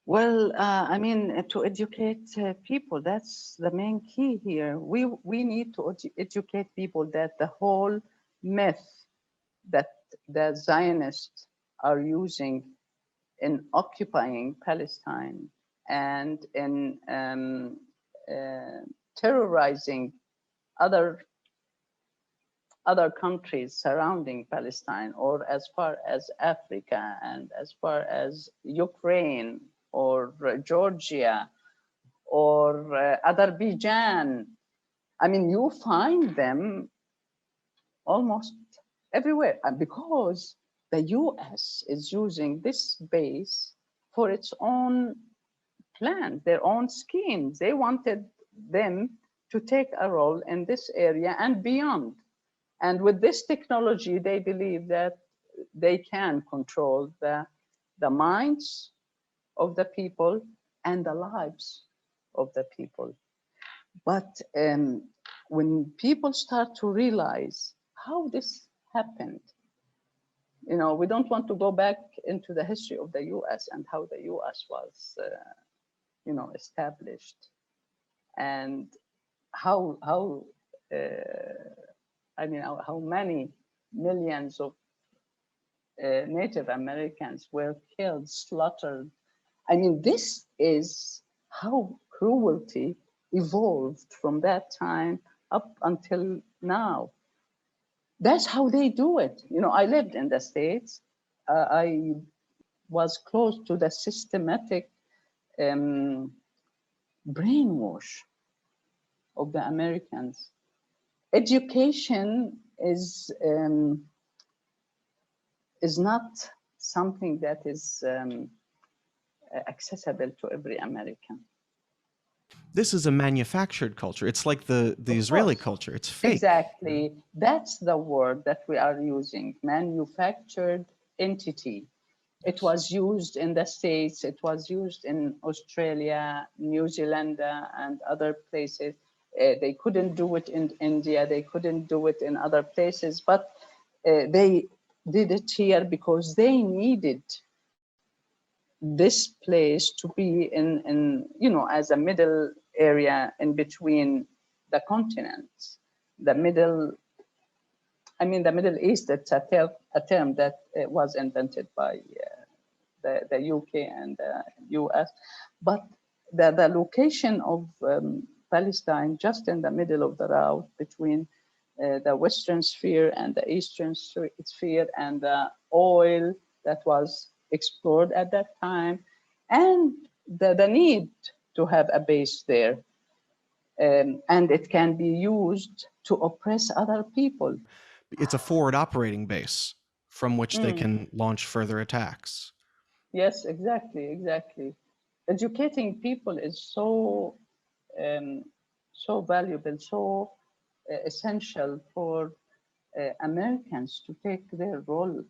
Well, I mean, to educate people, that's the main key here. We need to educate people that the whole myth that the Zionists are using in occupying Palestine and in terrorizing other countries surrounding Palestine, or as far as Africa and as far as Ukraine or Georgia or Azerbaijan. I mean, you find them almost everywhere, and because the US is using this base for its own plan, their own schemes. They wanted them to take a role in this area and beyond. And with this technology, they believe that they can control the minds of the people and the lives of the people. But when people start to realize how this happened, you know, we don't want to go back into the history of the US and how the US was, you know, established, and how I mean, how many millions of Native Americans were killed, slaughtered. I mean, this is how cruelty evolved from that time up until now. That's how they do it. You know, I lived in the States. I was close to the systematic brainwash of the Americans. Education is not something that is accessible to every American. This is a manufactured culture. It's like the Israeli culture. It's fake. Exactly. That's the word that we are using, manufactured entity. It was used in the States, it was used in Australia, New Zealand, and other places. They couldn't do it in India, they couldn't do it in other places, but they did it here because they needed this place to be in you know, as a middle area in between the continents, the middle, I mean, the Middle East. It's a term that was invented by the UK and the US, but the location of Palestine, just in the middle of the route between the Western Sphere and the Eastern Sphere, and the oil that was explored at that time, and the need to have a base there. And it can be used to oppress other people. It's a forward operating base from which they can launch further attacks. Yes, exactly, exactly. Educating people is so so valuable, so essential for Americans to take their role.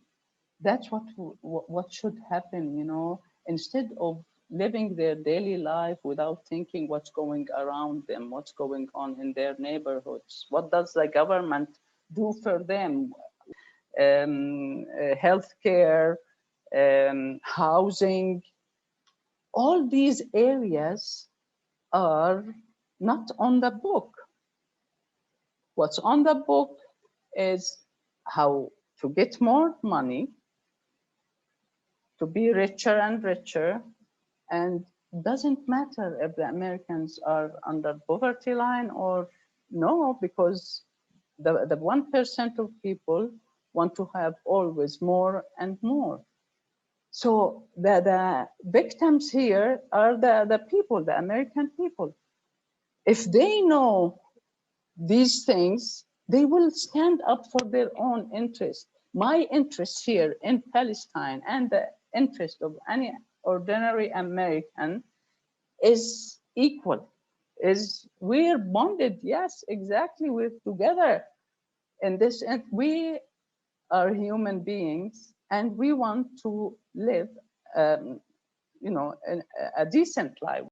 That's what should happen, you know, instead of living their daily life without thinking what's going around them, what's going on in their neighborhoods, what does the government do for them, healthcare, housing. All these areas are not on the book. What's on the book is how to get more money, to be richer and richer, and doesn't matter if the Americans are under poverty line or no, because the 1% of people want to have always more and more. So the victims here are the people, the American people. If they know these things, they will stand up for their own interest. My interest here in Palestine and the interest of any ordinary American is equal. Is we're bonded, yes, exactly, we're together in this, and we are human beings, and we want to live, you know, a decent life.